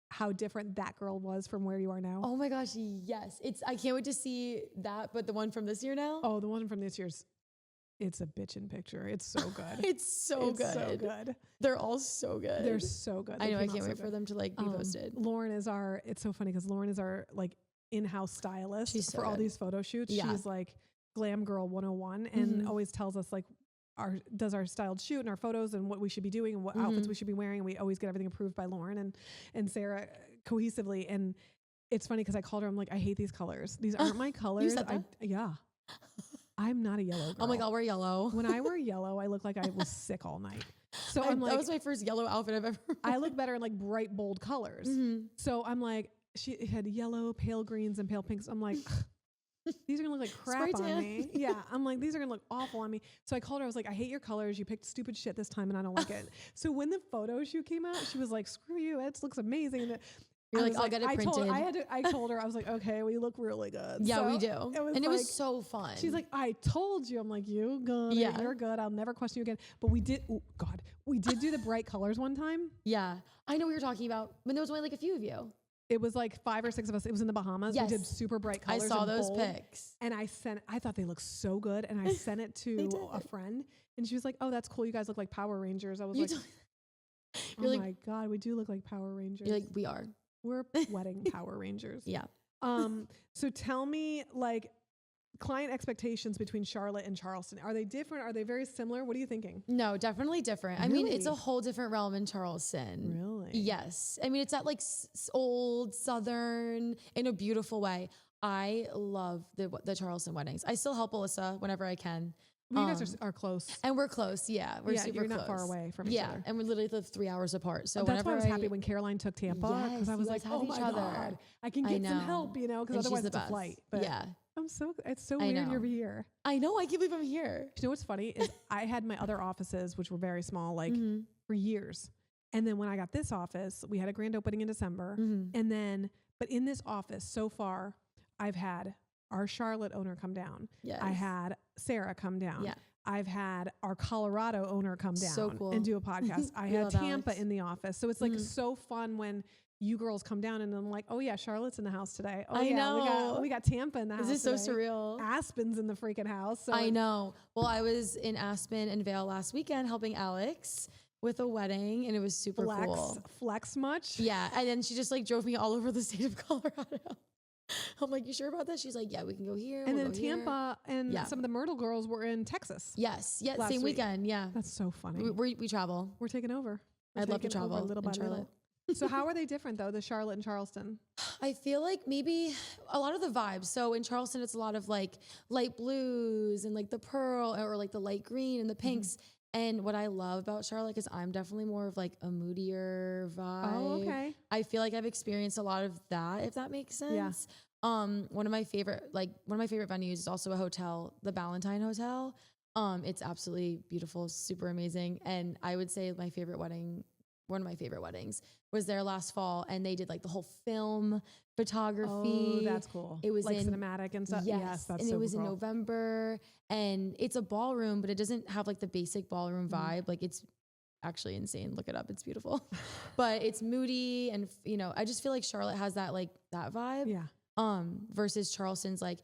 how different that girl was from where you are now? Oh my gosh, yes. I can't wait to see that, but the one from this year now? Oh, the one from this year's, it's a bitchin' picture. It's so good. It's so good. They're all so good. They're so good. I know, I can't wait for them to like be posted. Lauren is it's so funny because Lauren is our like in-house stylist. She's so for all these photo shoots. Yeah. She's like Glam Girl 101 and always tells us like does our styled shoot and our photos and what we should be doing and what outfits we should be wearing. And we always get everything approved by Lauren and Sarah cohesively. And it's funny because I called her, I'm like, I hate these colors. These aren't my colors. You said that? Yeah. I'm not a yellow girl. I'm like, I'll wear yellow. When I wear yellow, I look like I was sick all night. So I'm like, that was my first yellow outfit I've ever worn. I look better in like bright, bold colors. So I'm like, she had yellow, pale greens and pale pinks. I'm like, these are gonna look like crap on me. Yeah. I'm like, these are gonna look awful on me. So I called her, I was like, I hate your colors. You picked stupid shit this time and I don't like it. So when the photo shoot came out, she was like, screw you. It looks amazing. You're like, I'll get it printed. I told her, I was like, okay, we look really good. Yeah, so we do. It was so fun. She's like, I told you. I'm like, you good. Yeah. You're good. I'll never question you again. But we did do the bright colors one time. Yeah. I know what you're talking about. When there was only like a few of you. It was like 5 or 6 of us. It was in the Bahamas. Yes. We did super bright colors. I saw those pics. And I thought they looked so good. And I sent it to a friend. And she was like, oh, that's cool. You guys look like Power Rangers. I was like, my God, we do look like Power Rangers. You're like, we are. We're wedding Power Rangers. Yeah. So tell me, like, client expectations between Charlotte and Charleston. Are they different? Are they very similar? What are you thinking? No, definitely different. Really? I mean, it's a whole different realm in Charleston. Really? Yes. I mean, it's that like old Southern in a beautiful way. I love the Charleston weddings. I still help Alyssa whenever I can. Well, you guys are close. And we're close. Yeah. We're super you're close. Not far away from each other. Yeah. And we literally live 3 hours apart. So that's why I was happy when Caroline took Tampa. Because I was like, oh my God, I can get some help, you know, because otherwise it's a flight. But yeah. It's so weird you're here. I know. I can't believe I'm here. You know what's funny is I had my other offices, which were very small, like for years. And then when I got this office, we had a grand opening in December. And then, but in this office so far, I've had our Charlotte owner come down. Yes. I had Sarah come down. Yeah. I've had our Colorado owner come down cool. and do a podcast. I had Tampa in the office. So it's like so fun when you girls come down and I'm like, oh yeah, Charlotte's in the house today. Oh I know. We got Tampa in the house. This is so today. surreal. Aspen's in the freaking house. So I know. Well, I was in Aspen and Vail last weekend helping Alex with a wedding and it was super cool. Flex much? Yeah. And then she just like drove me all over the state of Colorado. I'm like, you sure about that? She's like, yeah, we can go here. And then Tampa and some of the Myrtle girls were in Texas. Yes. Yeah. Same weekend. Yeah. That's so funny. We travel. We're taking over. I'd love to travel little by Charlotte. So how are they different though, the Charlotte and Charleston? I feel like maybe a lot of the vibes. So in Charleston, it's a lot of like light blues and like the pearl or like the light green and the pinks. And what I love about Charlotte is I'm definitely more of like a moodier vibe. Oh, okay. I feel like I've experienced a lot of that, if that makes sense. Yeah. One of my favorite venues is also a hotel, the Ballantine Hotel. It's absolutely beautiful, super amazing. And I would say one of my favorite weddings was there last fall, and they did like the whole film photography. Oh, that's cool. It was like cinematic and stuff. Yes, that's and so it was cool. in November, and it's a ballroom, but it doesn't have like the basic ballroom vibe. Like it's actually insane. Look it up. It's beautiful, but it's moody, and I just feel like Charlotte has that vibe. Yeah. Versus Charleston's like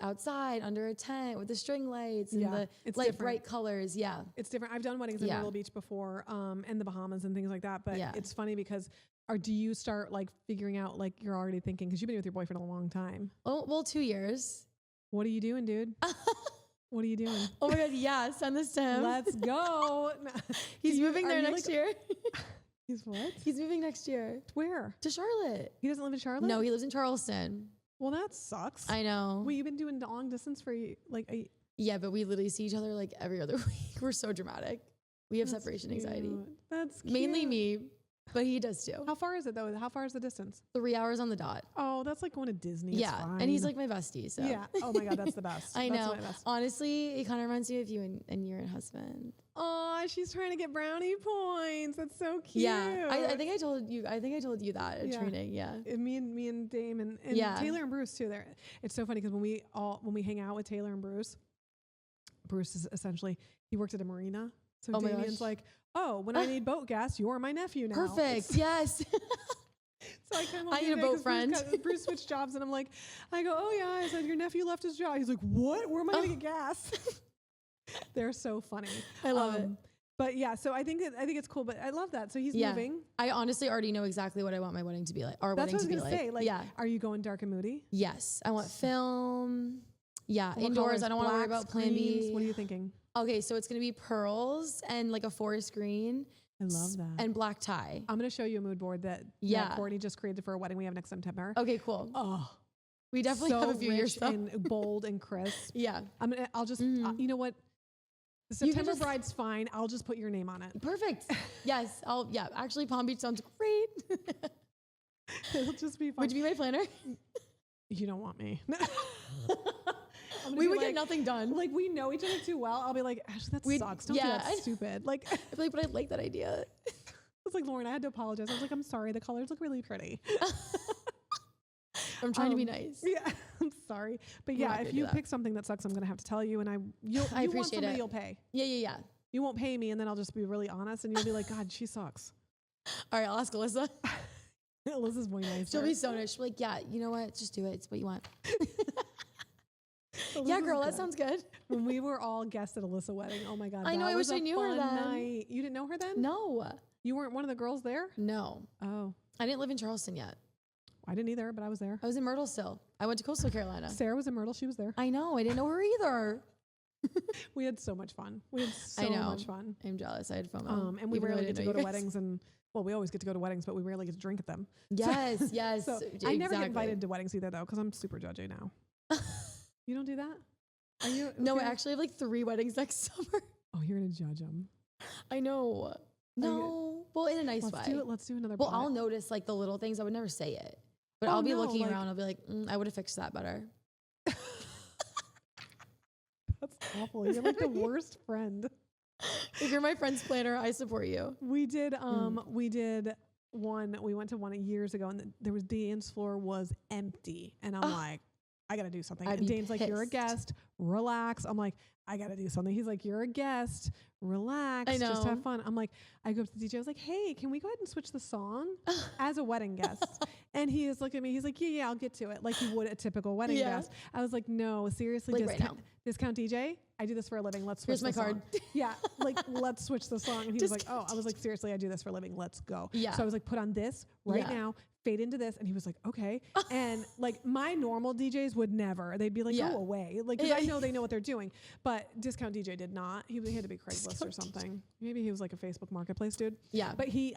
outside under a tent with the string lights and the bright colors. Yeah. It's different. I've done weddings in Myrtle Beach before, and the Bahamas and things like that. But it's funny because do you start like figuring out, like you're already thinking, cause you've been with your boyfriend a long time. Oh, well, 2 years. What are you doing, dude? What are you doing? Oh my God. Yeah. Send this to him. Let's go. He's moving there next year. He's what? He's moving next year. Where? To Charlotte. He doesn't live in Charlotte? No, he lives in Charleston. Well, that sucks. I know. Wait, you've been doing long distance for like a... Yeah, but we literally see each other like every other week. We're so dramatic. We have separation anxiety. That's cute. Mainly me, but he does too. How far is it though? How far is the distance? 3 hours on the dot. Oh, that's like going to Disney. Yeah, it's fine. And he's like my bestie. So yeah. Oh my God, that's the best. I know. Honestly, it kind of reminds me of you and your husband. Oh, she's trying to get brownie points. That's so cute. Yeah, I think I told you. I think I told you that at training. Yeah, me and Dame and Taylor and Bruce too. There, it's so funny because when we hang out with Taylor and Bruce is essentially he worked at a marina. So Damien's like, oh, when I need boat gas, you're my nephew now. Perfect. Yes. So I need a boat friend. Bruce switched jobs, and I go, oh yeah. I said your nephew left his job. He's like, what? Where am I gonna get gas? They're so funny. I love it. But yeah, so I think it's cool. But I love that. So he's moving. I honestly already know exactly what I want my wedding to be like. That's what I was gonna say. Like, are you going dark and moody? Yes, I want film. Yeah, indoors. I don't want to worry about Plan B. What are you thinking? Okay, so it's gonna be pearls and like a forest green. I love that. And black tie. I'm gonna show you a mood board that Courtney just created for a wedding we have next September. Okay, cool. Oh, we definitely have a few years and bold and crisp. Yeah, I'll just you know what. The September bride's fine. I'll just put your name on it. Perfect. Yes. Actually, Palm Beach sounds great. It'll just be fun. Would you be my planner? You don't want me. We would get nothing done. Like we know each other too well. I'll be like, Ashley, that sucks. Don't do that stupid. Like, I'd be like, but I like that idea. was like, Lauren, I had to apologize. I was like, I'm sorry. The colors look really pretty. I'm trying to be nice. Yeah, I'm sorry. But yeah, if you pick something that sucks, I'm going to have to tell you. And I appreciate want somebody you'll pay. Yeah. You won't pay me, and then I'll just be really honest, and you'll be like, God, she sucks. All right, I'll ask Alyssa. Alyssa's way nicer. She'll be so nice. She'll be like, yeah, you know what? Just do it. It's what you want. Yeah, girl, that sounds good. When we were all guests at Alyssa's wedding, oh my God. I know, I wish I knew her then. Night. You didn't know her then? No. You weren't one of the girls there? No. Oh. I didn't live in Charleston yet. I didn't either, but I was there. I was in Myrtle still. I went to Coastal Carolina. Sarah was in Myrtle. She was there. I know. I didn't know her either. We had so much fun. We had so much fun. I'm jealous. I had FOMO. And we rarely get to go to weddings, and well, we always get to go to weddings, but we rarely get to drink at them. Yes, yes. So I never get invited to weddings either, though, because I'm super judgy now. You don't do that? Are you? No, I actually have like 3 weddings next summer. Oh, you're gonna judge them. I know. No, well, in a nice way. Let's do another. Well, I'll notice like the little things. I would never say it, but I'll be looking around. I'll be like, I would have fixed that better. That's awful. You're like the worst friend. If you're my friend's planner, I support you. We did one. We went to one years ago, and there was the dance floor was empty, and I'm like, I gotta do something. And Dane's like, you're a guest, relax. I'm like, I gotta do something. He's like, you're a guest, relax, just have fun. I'm like, I go up to the DJ. I was like, hey, can we go ahead and switch the song as a wedding guest? And he is looking at me. He's like, yeah, I'll get to it. Like he would a typical wedding guest. I was like, no, seriously, like discount DJ. I do this for a living. Let's switch. Here's my card. Yeah, like let's switch the song. And he was like, oh, I was like, seriously, I do this for a living. Let's go. Yeah. So I was like, put on this now. Fade into this, and he was like, okay. And like my normal DJs would never. They'd be like, go away. Like, cause I know they know what they're doing. But discount DJ did not. He had to be Craigslist or something. Maybe he was like a Facebook Marketplace dude. Yeah. But he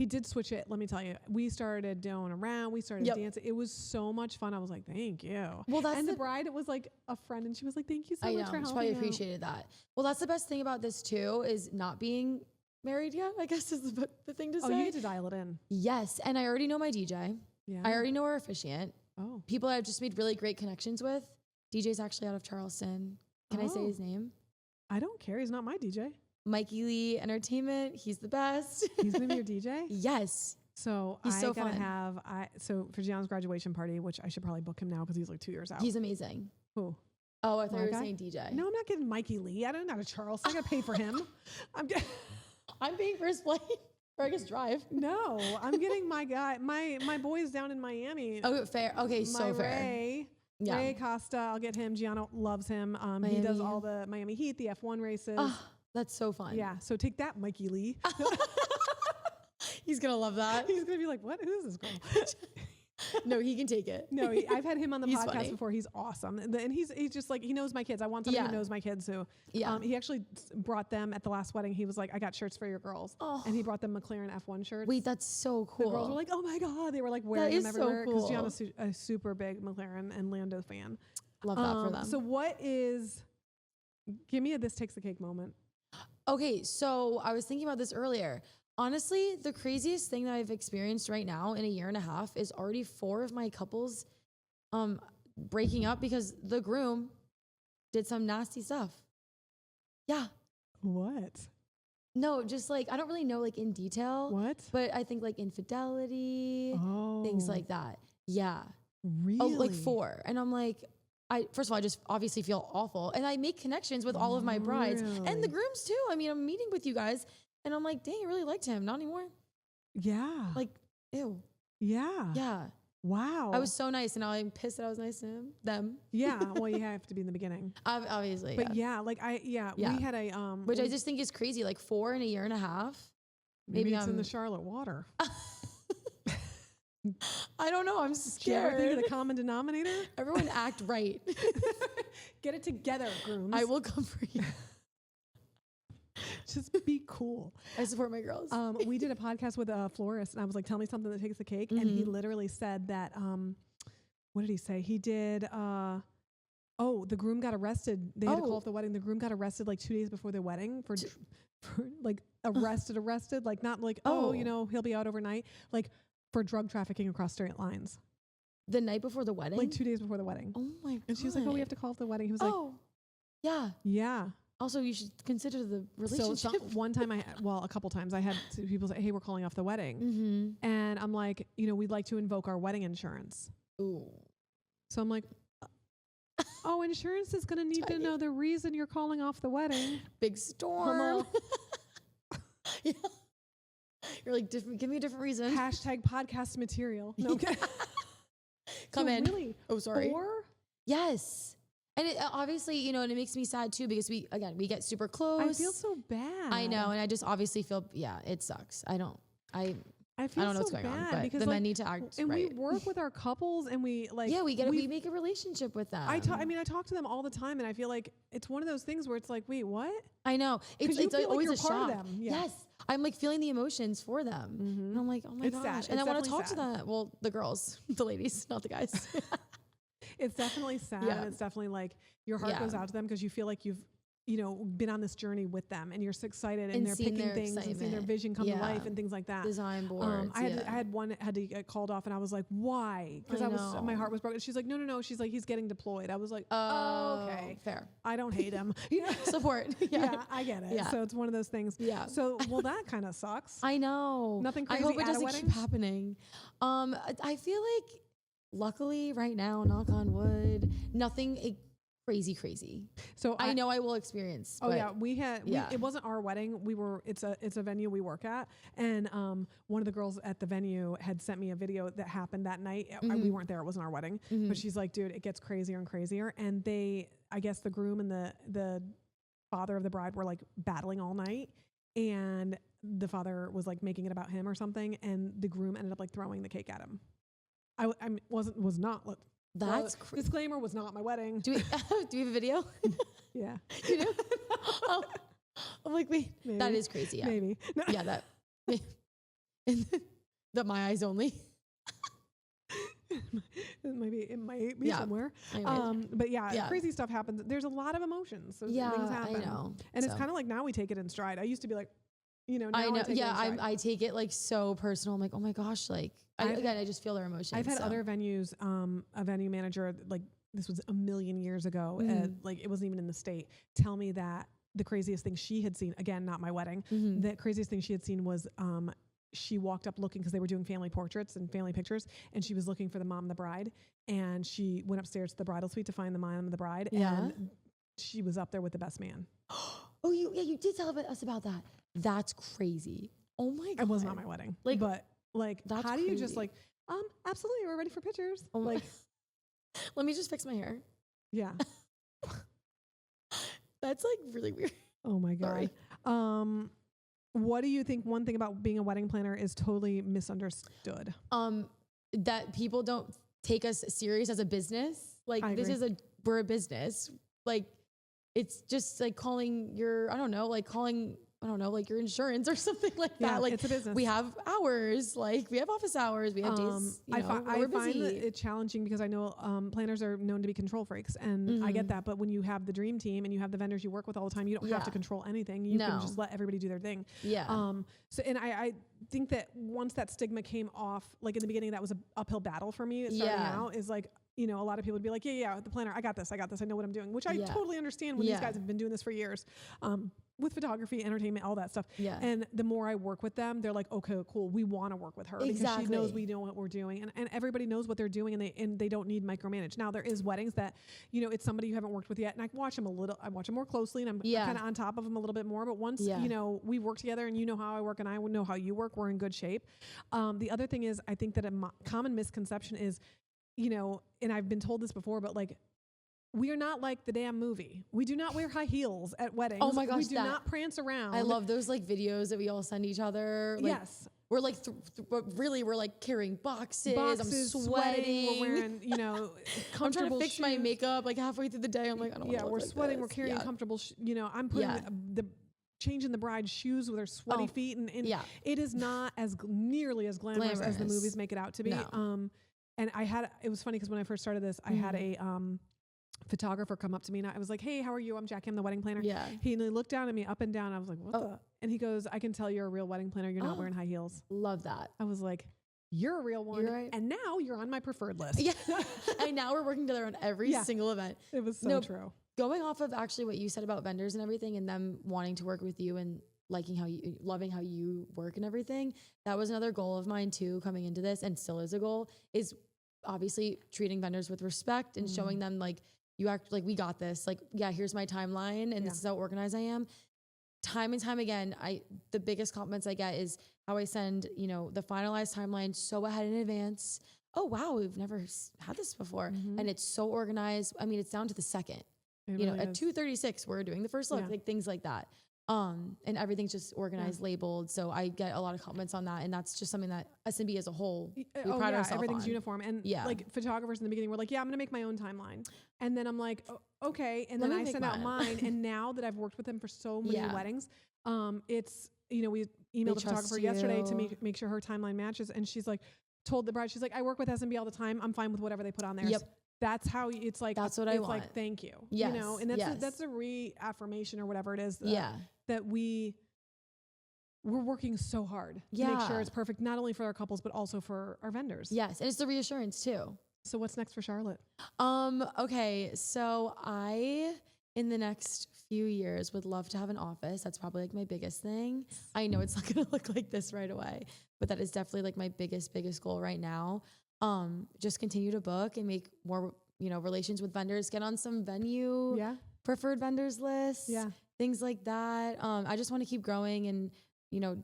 did switch it. Let me tell you, we started doing around. We started dancing. It was so much fun. I was like, thank you. Well, the bride, it was like a friend, and she was like, thank you so much for helping. She probably appreciated that. Well, that's the best thing about this too, is not being married yet, I guess is the thing to say. Oh, you get to dial it in. Yes. And I already know my DJ. Yeah. I already know our officiant. Oh. People I've just made really great connections with. DJ's actually out of Charleston. Can I say his name? I don't care. He's not my DJ. Mikey Lee Entertainment. He's the best. He's gonna be your DJ? Yes. So he's so gotta fun. So for Gianna's graduation party, which I should probably book him now because he's like 2 years out. He's amazing. Who? Oh, I thought you were saying DJ. No, I'm not getting Mikey Lee. I don't know Charleston. I gotta pay for him. I'm paying for his flight. Or I guess drive. No, I'm getting my guy, my boys down in Miami. Oh, fair. Okay, so fair. Ray Costa, I'll get him. Gianna loves him. He does all the Miami Heat, the F1 races. Oh, that's so fun. Yeah, so take that, Mikey Lee. He's going to love that. He's going to be like, what? Who is this girl? No, he can take it. No, I've had him on the podcast before. He's awesome. And he's just like, he knows my kids. I want somebody who knows my kids. So he actually brought them at the last wedding. He was like, I got shirts for your girls. Oh. And he brought them McLaren F1 shirts. Wait, that's so cool. The girls were like, oh my God. They were like wearing them everywhere. Because Gianna's a super big McLaren and Lando fan. Love that for them. So give me a this takes the cake moment. Okay, so I was thinking about this earlier. Honestly, the craziest thing that I've experienced right now in a year and a half is already 4 of my couples breaking up because the groom did some nasty stuff. Yeah. What? No, just like, I don't really know like in detail. What? But I think like infidelity, things like that. Yeah. Really? Oh, like 4. And I'm like, first of all, I just obviously feel awful. And I make connections with all of my brides and the grooms too. I mean, I'm meeting with you guys. And I'm like, dang, I really liked him. Not anymore. Yeah. Like, ew. Yeah. Yeah. Wow. I was so nice, and now I'm pissed that I was nice to them. Yeah. Well, you have to be in the beginning. Obviously. But we had a which I just think is crazy. Like 4 in a year and a half. Maybe it's in the Charlotte water. I don't know. I'm scared. Do you ever think of the common denominator? Everyone act right. Get it together, grooms. I will come for you. Just be cool. I support my girls. We did a podcast with a florist, and I was like, tell me something that takes the cake. And he literally said that, what did he say? He did, the groom got arrested. They had to call off the wedding. The groom got arrested like 2 days before the wedding for like arrested, like not like, he'll be out overnight. Like for drug trafficking across state lines. The night before the wedding? Like 2 days before the wedding. Oh my God. And she was like, we have to call off the wedding. He was like, yeah. Yeah. Also, you should consider the relationship. So one time a couple times I had people say, hey, we're calling off the wedding. And I'm like, we'd like to invoke our wedding insurance. Ooh. So I'm like, oh, insurance is going to need to know the reason you're calling off the wedding. Big storm. Yeah. You're like, give me a different reason. Hashtag podcast material. No, okay. Come in. Really? Oh, sorry. 4? Yes. And it, obviously, and it makes me sad too, because we get super close. I feel so bad. I know. And I just obviously feel, it sucks. I don't know what's going on, but the men need to act and right. we work with our couples and we we make a relationship with them. I talk to them all the time, and I feel like it's one of those things where it's like, wait, what? I know. It's always a shock. Them. Yeah. Yes. I'm like feeling the emotions for them. And I'm like, oh my gosh. Sad. And I want to talk to them. Well, the girls, the ladies, not the guys. It's definitely sad. Yeah. It's definitely like your heart goes out to them because you feel like you've been on this journey with them, and you're so excited, and they're picking things and seeing their vision come to life and things like that. Design boards. I had one that had to get called off, and I was like, why? Because my heart was broken. She's like, no. She's like, he's getting deployed. I was like, oh, okay, fair. I don't hate him. Support. Yeah, I get it. Yeah. So it's one of those things. Yeah. So that kind of sucks. I know. Nothing crazy. I hope it doesn't keep happening. I feel like, luckily, right now, knock on wood, nothing crazy. So I know I will experience. Oh yeah, it wasn't our wedding. It's a venue we work at, and one of the girls at the venue had sent me a video that happened that night. We weren't there; it wasn't our wedding. But she's like, dude, it gets crazier and crazier. And I guess the groom and the father of the bride were like battling all night, and the father was like making it about him or something, and the groom ended up like throwing the cake at him. I was not. That's disclaimer, was not my wedding. Do we have a video? Yeah. You do? Oh, I'm like, wait, maybe. That is crazy. Yeah. Maybe. No. Yeah, that. My eyes only. It might be somewhere. But crazy stuff happens. There's a lot of emotions. So things happen. I know. And it's kind of like now we take it in stride. I used to be like, now I know. I take it like so personal. I'm like, oh my gosh, like I just feel their emotions. I've had other venues, a venue manager, like this was a million years ago, like it wasn't even in the state, tell me that the craziest thing she had seen, again, not my wedding, the craziest thing she had seen was she walked up looking, because they were doing family portraits and family pictures, and she was looking for the mom of the bride, and she went upstairs to the bridal suite to find the mom of the bride, and she was up there with the best man. Oh, you did tell us about that. That's crazy. Oh my God. It was not my wedding. How do you just like, absolutely, we're ready for pictures. Oh like, let me just fix my hair. Yeah. That's like really weird. Oh my God. Sorry. What do you think one thing about being a wedding planner is totally misunderstood? That people don't take us serious as a business. Like we're a business. Like it's just like calling your, like your insurance or something like that. Like it's a business. We have hours, like we have office hours, we have days. I find that it's challenging because I know planners are known to be control freaks, and I get that. But when you have the dream team and you have the vendors you work with all the time, you don't have to control anything. You can just let everybody do their thing. Yeah. I think that once that stigma came off, like in the beginning, that was an uphill battle for me. Starting out is like, a lot of people would be like, the planner, I got this. I know what I'm doing, which I totally understand when these guys have been doing this for years. With photography, entertainment, all that stuff. Yeah. And the more I work with them, they're like, okay, cool. We want to work with her because she knows we know what we're doing, and everybody knows what they're doing, and they don't need micromanage. Now there is weddings that, it's somebody you haven't worked with yet, and I watch them more closely, and I'm kind of on top of them a little bit more. But once, we work together and you know how I work and I know how you work, we're in good shape. The other thing is, I think that a common misconception is, and I've been told this before, but like, we are not like the damn movie. We do not wear high heels at weddings. Oh my gosh, we do not prance around. I love those like videos that we all send each other. Like, yes. We're like, we're like carrying boxes. I'm sweating. We're wearing, comfortable I'm trying to fix my makeup like halfway through the day. I'm like, I don't want to we're sweating. We're carrying comfortable, I'm putting changing the bride's shoes with her sweaty feet. And it is not nearly as glamorous as the movies make it out to be. No. And it was funny because when I first started this, I had a photographer come up to me and I was like, hey, how are you? I'm Jacque. I'm the wedding planner. Yeah. He looked down at me up and down. I was like, what the? And he goes, I can tell you're a real wedding planner. You're not wearing high heels. Love that. I was like, you're a real one. You're right. And now you're on my preferred list. Yeah. And now we're working together on every single event. It was so true. going off of actually what you said about vendors and everything and them wanting to work with you and loving how you work and everything, that was another goal of mine too, coming into this, and still is a goal, is obviously treating vendors with respect and showing them like, you act like we got this. Like, yeah, here's my timeline and this is how organized I am. Time and time again, the biggest compliments I get is how I send, the finalized timeline so ahead in advance. Oh, wow, we've never had this before. And it's so organized. I mean, it's down to the second. Really at 2:36, we're doing the first look, like things like that. And everything's just organized, labeled. So I get a lot of compliments on that. And that's just something that SMB as a whole, we pride ourselves everything's on. uniform. And like photographers in the beginning were like, yeah, I'm going to make my own timeline. And then I'm like, oh, okay. And then I sent out mine. And now that I've worked with them for so many weddings, it's, we emailed the photographer yesterday to make sure her timeline matches. And she's like, told the bride, she's like, I work with SMB all the time. I'm fine with whatever they put on there. Yep. That's how it's like, that's what I want. Like, thank you. Yes. And that's a reaffirmation or whatever it is. That we're working so hard to make sure it's perfect, not only for our couples, but also for our vendors. Yes. And it's the reassurance too. So what's next for Charlotte? Okay. So in the next few years would love to have an office. That's probably like my biggest thing. I know it's not going to look like this right away, but that is definitely like my biggest goal right now. Just continue to book and make more, relations with vendors, get on some venue preferred vendors lists, things like that. I just want to keep growing and,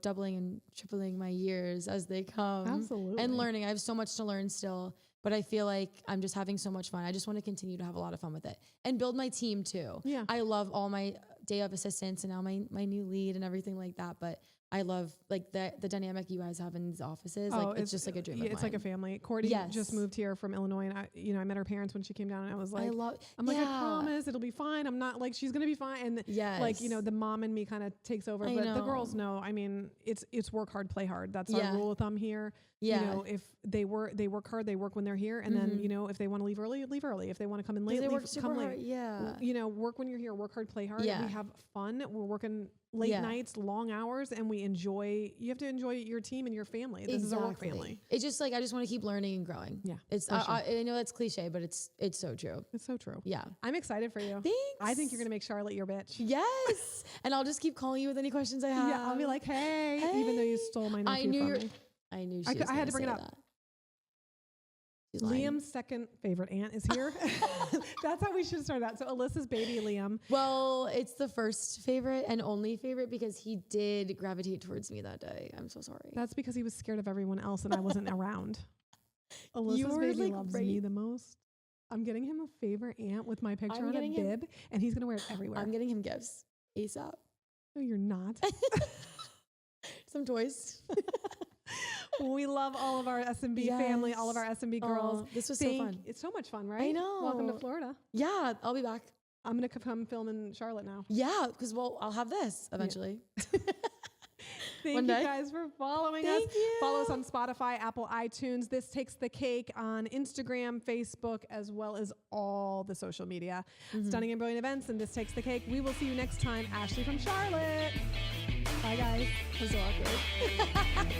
doubling and tripling my years as they come. Absolutely. And learning. I have so much to learn still, but I feel like I'm just having so much fun. I just want to continue to have a lot of fun with it and build my team too. Yeah. I love all my day of assistants and now my new lead and everything like that. But I love like the dynamic you guys have in these offices. Like it's just like a dream of mine. It's like a family. Courtney just moved here from Illinois, and I met her parents when she came down, and I was like, I'm like, I promise it'll be fine. I'm not like, she's gonna be fine. And like, the mom in me kind of takes over. But the girls know. I mean, it's work hard, play hard. That's our rule of thumb here. Yeah. If they work hard, they work when they're here, and then if they want to leave early, leave early. If they want to come in late, come late. Yeah. Work when you're here. Work hard, play hard. Yeah. We have fun. We're working late nights, long hours, and you have to enjoy your team and your family. This is our work family. It's just like, I just want to keep learning and growing. Yeah. It's, I know that's cliche, but it's so true. It's so true. Yeah. I'm excited for you. Thanks. I think you're going to make Charlotte your bitch. Yes. And I'll just keep calling you with any questions I have. Yeah. I'll be like, hey, even though you stole my nephew from me. I knew she was I had to bring it up. That. Liam's second favorite aunt is here. That's how we should start out. So Alyssa's baby, Liam. Well, it's the first favorite and only favorite because he did gravitate towards me that day. I'm so sorry. That's because he was scared of everyone else and I wasn't around. Alyssa's baby loves me the most. I'm getting him a favorite aunt with my picture on a bib, and he's going to wear it everywhere. I'm getting him gifts ASAP. No, you're not. Some toys. We love all of our SMB family, all of our SMB girls. This was so fun. It's so much fun, right? I know. Welcome to Florida. Yeah, I'll be back. I'm going to come film in Charlotte now. Yeah, because I'll have this eventually. Yeah. Thank you guys for following us. Follow us on Spotify, Apple, iTunes. This Takes the Cake on Instagram, Facebook, as well as all the social media. Stunning and Brilliant Events and This Takes the Cake. We will see you next time. Ashley from Charlotte. Bye, guys. That was so awkward.